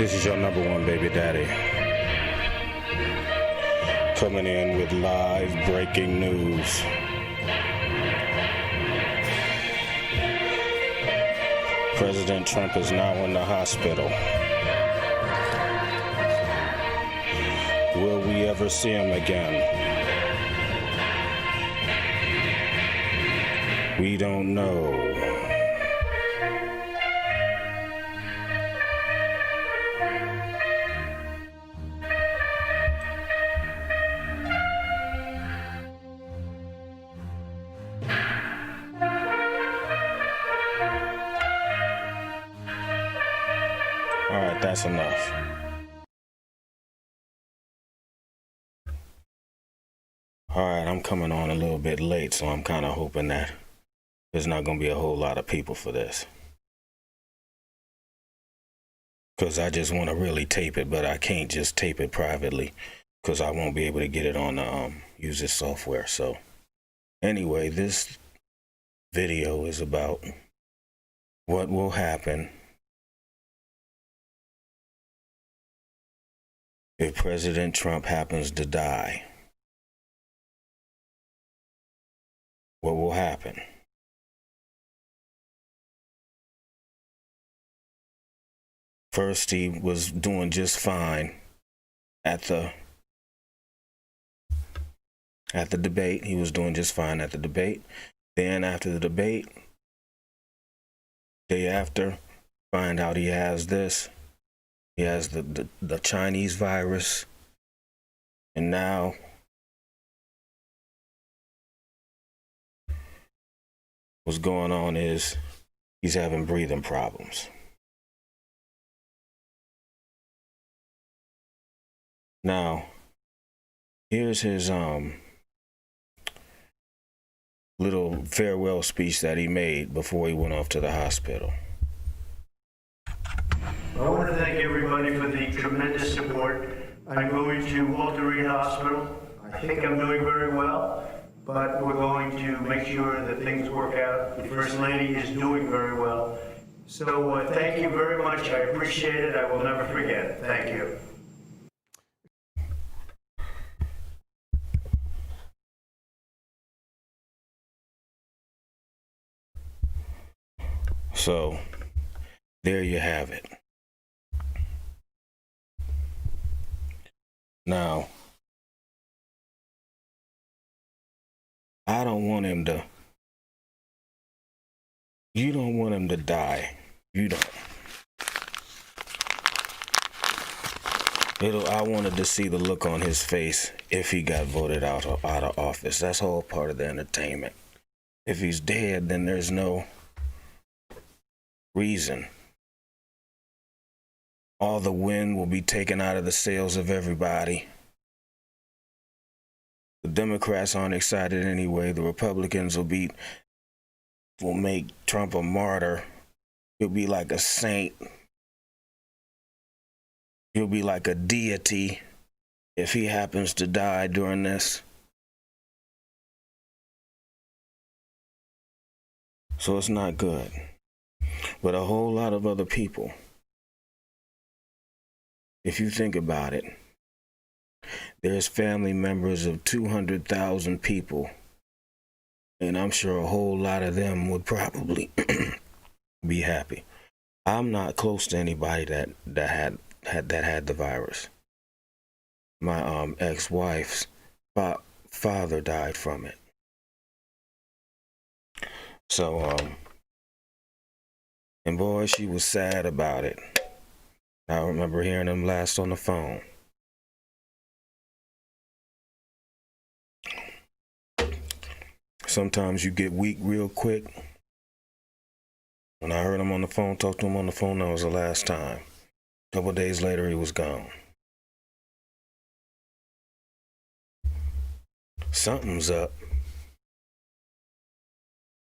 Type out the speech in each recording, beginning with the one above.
This is your number one baby daddy. Coming in with live breaking news. President Trump is now in the hospital. Will we ever see him again? We don't know. All right, that's enough. All right, I'm coming on a little bit late, so I'm kind of hoping that there's not going to be a whole lot of people for this. Because I just want to really tape it, but I can't just tape it privately because I won't be able to get it on the use this software. So anyway, this video is about what will happen if President Trump happens to die. What will happen? First, he was doing just fine at the debate. He was doing just fine at the debate. Then after the debate, day after, find out he has this. He has the Chinese virus. And now what's going on is he's having breathing problems. Now, here's his little farewell speech that he made before he went off to the hospital. I want to thank everybody for the tremendous support. I'm going to Walter Reed Hospital. I think I'm doing very well, but we're going to make sure that things work out. The First Lady is doing very well. So thank you very much. I appreciate it. I will never forget it. Thank you. So, there you have it. Now, I don't want him to, you don't want him to die. You don't. I wanted to see the look on his face if he got voted out of office. That's all part of the entertainment. If he's dead, then there's no reason. All the wind will be taken out of the sails of everybody. The Democrats aren't excited anyway. The Republicans will make Trump a martyr. He'll be like a saint. He'll be like a deity if he happens to die during this. So it's not good. But a whole lot of other people, if you think about it, there's family members of 200,000 people, and I'm sure a whole lot of them would probably be happy. I'm not close to anybody that had the virus. My ex-wife's father died from it. So and boy, she was sad about it. I remember hearing him last on the phone. Sometimes you get weak real quick. When I heard him on the phone, talked to him on the phone, that was the last time. A couple of days later, he was gone. Something's up.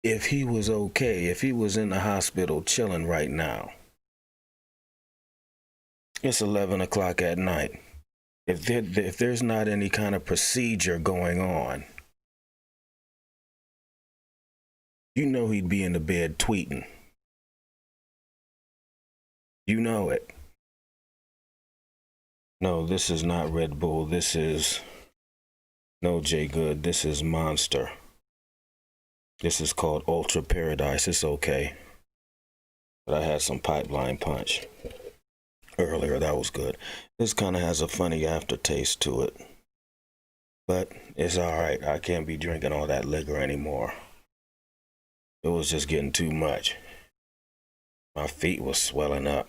If he was okay, if he was in the hospital chilling right now, it's 11 o'clock at night. If there's not any kind of procedure going on, you know he'd be in the bed tweeting. You know it. No, this is not Red Bull. This is no J Good. This is Monster. This is called Ultra Paradise. It's okay. But I had some Pipeline Punch earlier. That was good. This kind of has a funny aftertaste to it. But it's all right. I can't be drinking all that liquor anymore. It was just getting too much. My feet was swelling up.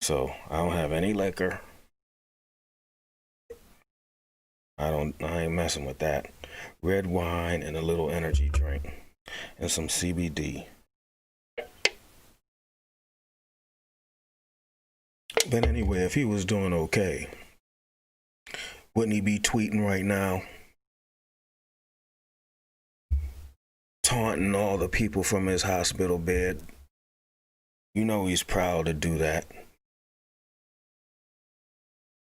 So I don't have any liquor. I ain't messing with that. Red wine and a little energy drink and some CBD. But anyway, if he was doing okay, wouldn't he be tweeting right now? Taunting all the people from his hospital bed. You know he's proud to do that.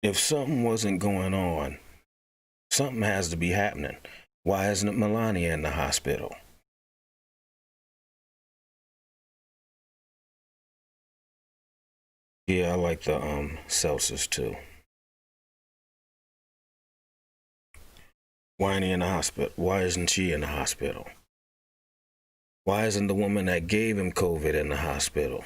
If something wasn't going on, something has to be happening. Why isn't Melania in the hospital? Yeah, I like the seltzers too. Why ain't he in the hospital? Why isn't she in the hospital? Why isn't the woman that gave him COVID in the hospital?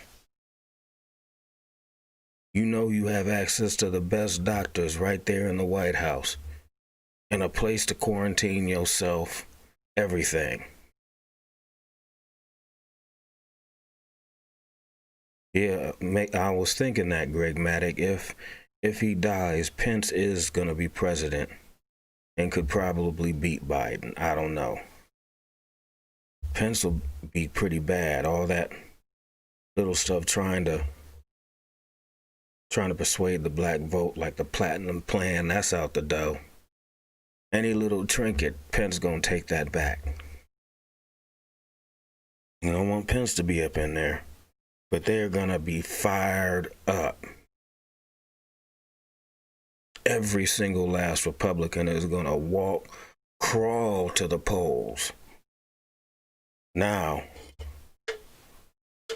You know you have access to the best doctors right there in the White House. And a place to quarantine yourself. Everything. Yeah, I was thinking that, Greg Maddock, if he dies, Pence is going to be president and could probably beat Biden. I don't know. Pence will be pretty bad. All that little stuff trying to persuade the black vote, like the platinum plan, that's out the door. Any little trinket, Pence gonna take that back. You don't want Pence to be up in there, but they're gonna be fired up. Every single last Republican is gonna crawl to the polls. Now,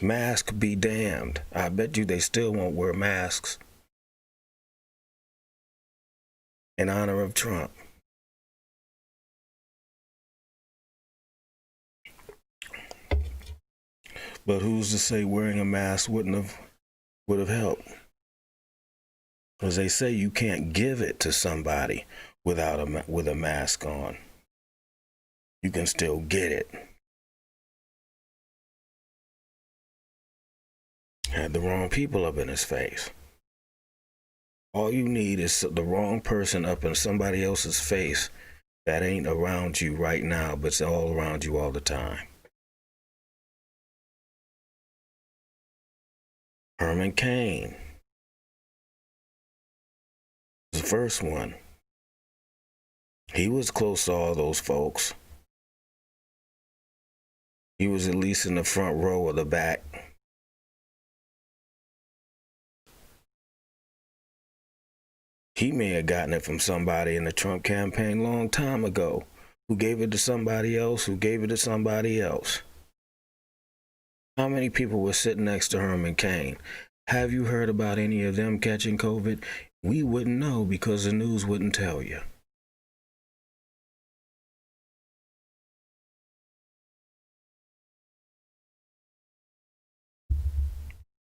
mask be damned. I bet you they still won't wear masks in honor of Trump. But who's to say wearing a mask would have helped? Because they say you can't give it to somebody with a mask on. You can still get it. Had the wrong people up in his face. All you need is the wrong person up in somebody else's face that ain't around you right now, but it's all around you all the time. Herman Cain. The first one. He was close to all those folks. He was at least in the front row or the back. He may have gotten it from somebody in the Trump campaign long time ago, who gave it to somebody else, who gave it to somebody else. How many people were sitting next to Herman Cain? Have you heard about any of them catching COVID? We wouldn't know because the news wouldn't tell you.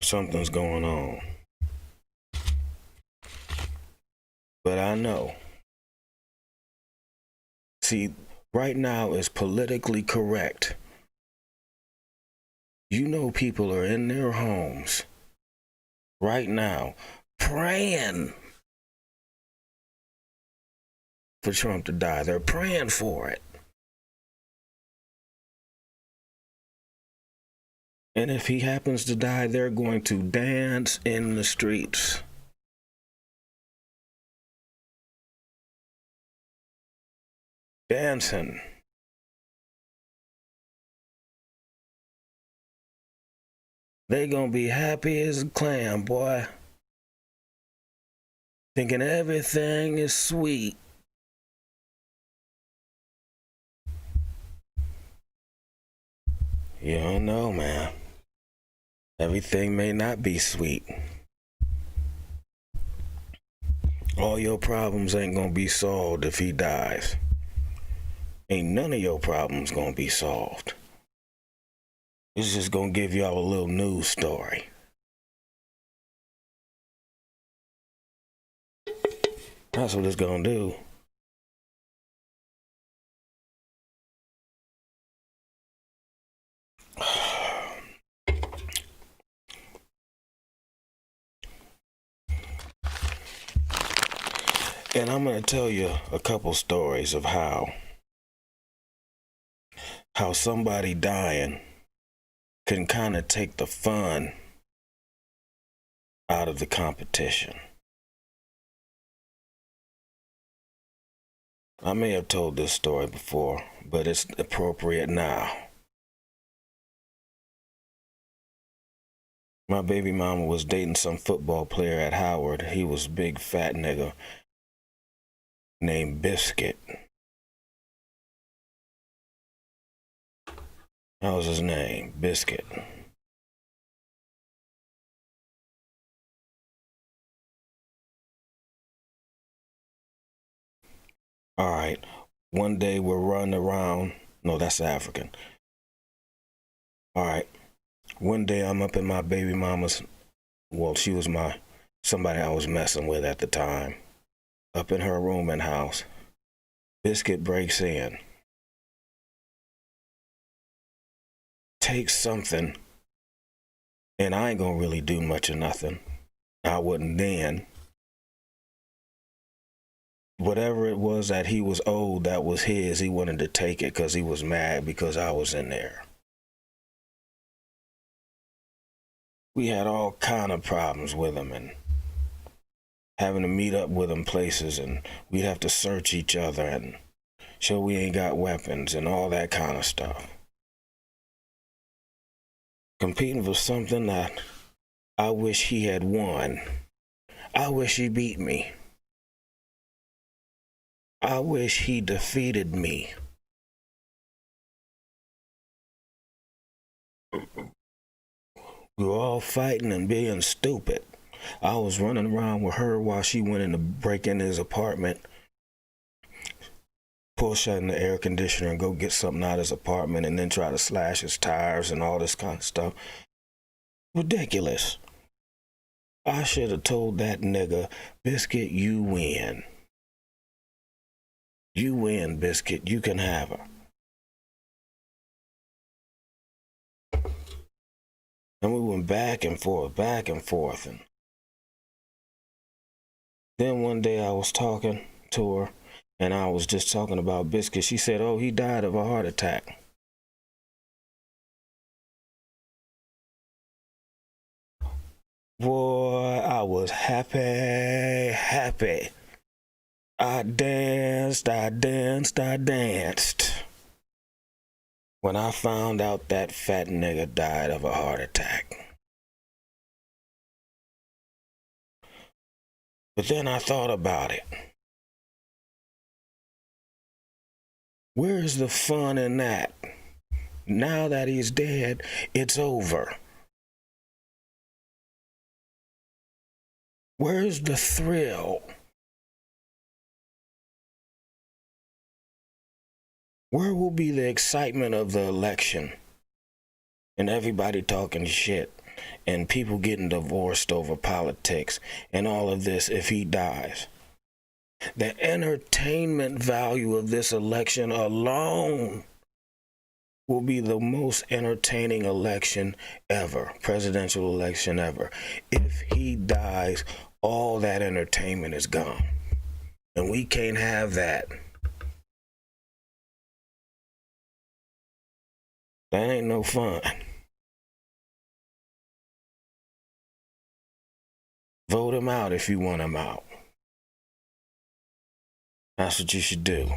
Something's going on. But I know. See, right now is politically correct. You know people are in their homes right now praying for Trump to die. They're praying for it. And if he happens to die, they're going to dance in the streets. Dancing. They gonna be happy as a clam, boy. Thinking everything is sweet. You don't know, man. Everything may not be sweet. All your problems ain't gonna be solved if he dies. Ain't none of your problems gonna be solved. It's just gonna give y'all a little news story. That's what it's gonna do. And I'm gonna tell you a couple stories of how somebody dying can kind of take the fun out of the competition. I may have told this story before, but it's appropriate now. My baby mama was dating some football player at Howard. He was a big fat nigga named Biscuit. That was his name, Biscuit. All right, one day we're running around. No, that's African. All right, one day I'm up in my baby mama's, well, she was somebody I was messing with at the time, up in her room and house. Biscuit breaks in, takes something, and I ain't gonna really do much of nothing. I wouldn't then. Whatever it was that he was owed that was his, he wanted to take it because he was mad because I was in there. We had all kind of problems with him and having to meet up with him places, and we'd have to search each other and show we ain't got weapons and all that kind of stuff. Competing for something that I wish he had won. I wish he beat me. I wish he defeated me. We were all fighting and being stupid. I was running around with her while she went in to break into his apartment, pull shut in the air conditioner and go get something out of his apartment, and then try to slash his tires and all this kind of stuff. Ridiculous. I should have told that nigga, Biscuit, you win. You win, Biscuit. You can have her. And we went back and forth. And then one day I was talking to her, and I was just talking about Biscuit. She said, oh, he died of a heart attack. Boy, I was happy. I danced when I found out that fat nigga died of a heart attack. But then I thought about it. Where's the fun in that? Now that he's dead, it's over. Where's the thrill? Where will be the excitement of the election and everybody talking shit and people getting divorced over politics and all of this if he dies? The entertainment value of this election alone will be the most entertaining election ever, presidential election ever. If he dies, all that entertainment is gone. And we can't have that. That ain't no fun. Vote him out if you want him out. That's what you should do.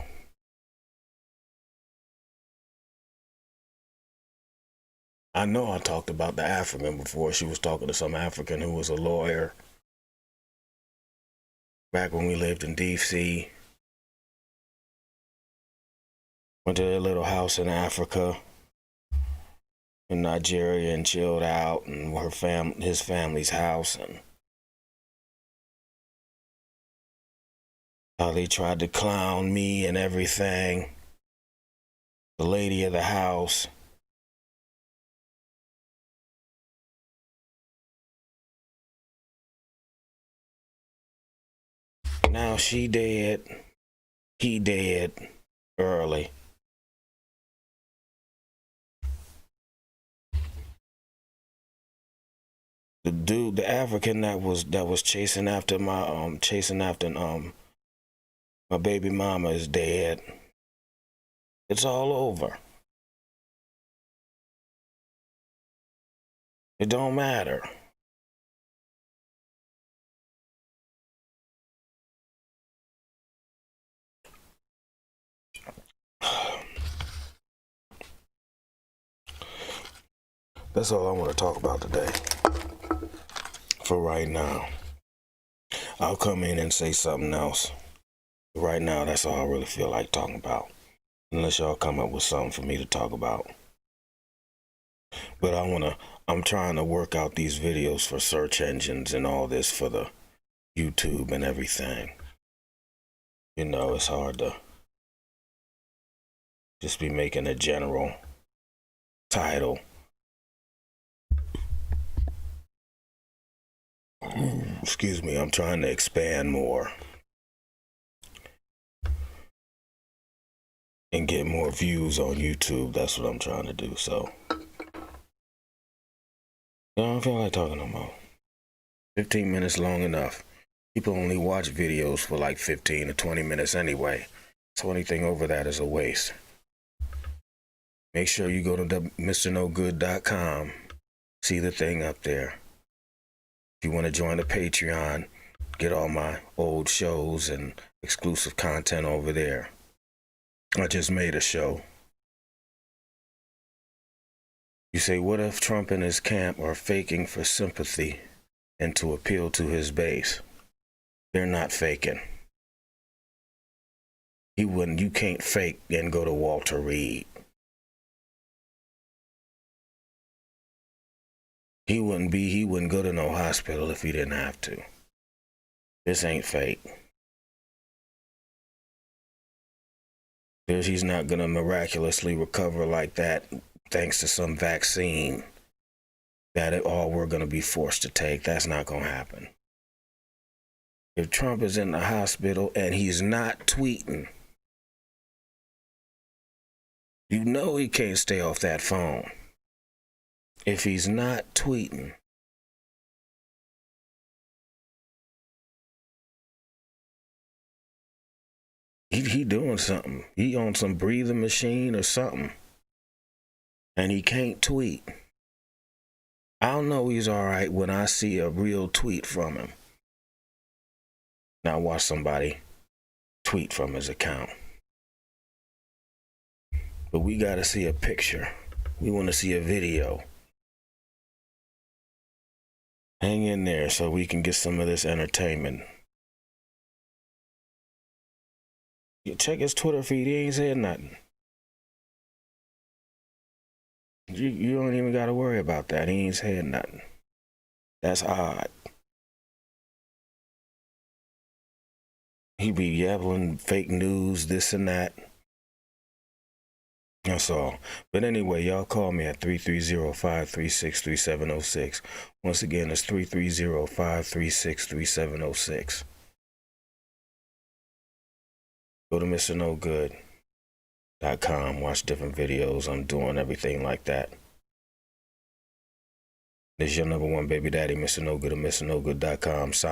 I know I talked about the African before. She was talking to some African who was a lawyer back when we lived in D.C. Went to their little house in Africa, in Nigeria, and chilled out, and his family's house, and How they tried to clown me and everything. The lady of the house. Now she dead. He dead early. The dude, the African that was chasing after my my baby mama is dead. It's all over. It don't matter. That's all I want to talk about today. For right now. I'll come in and say something else. Right now, that's all I really feel like talking about. Unless y'all come up with something for me to talk about. But I'm trying to work out these videos for search engines and all this for the YouTube and everything. You know, it's hard to just be making a general title. Excuse me, I'm trying to expand more and get more views on YouTube. That's what I'm trying to do. So I don't feel like talking no more. 15 minutes long enough. People only watch videos for like 15 to 20 minutes anyway. So anything over that is a waste. Make sure you go to MrNoGood.com. See the thing up there. If you want to join the Patreon, get all my old shows and exclusive content over there. I just made a show. You say, what if Trump and his camp are faking for sympathy and to appeal to his base? They're not faking. You can't fake and go to Walter Reed. He wouldn't go to no hospital if he didn't have to. This ain't fake. He's not gonna miraculously recover like that thanks to some vaccine that we're gonna be forced to take. That's not gonna happen. If Trump is in the hospital and he's not tweeting, you know he can't stay off that phone. If he's not tweeting, he doing something. He on some breathing machine or something. And he can't tweet. I'll know he's all right when I see a real tweet from him. Now watch somebody tweet from his account. But we got to see a picture. We want to see a video. Hang in there so we can get some of this entertainment. You check his Twitter feed, he ain't said nothing. You don't even got to worry about that. He ain't saying nothing. That's odd. He be yabbling fake news, this and that. That's all. But anyway, y'all call me at 330-536-3706. Once again, it's 330-536-3706. Go to MrNoGood.com. Watch different videos. I'm doing everything like that. This is your number one baby daddy, Mr. No Good, at MrNoGood.com.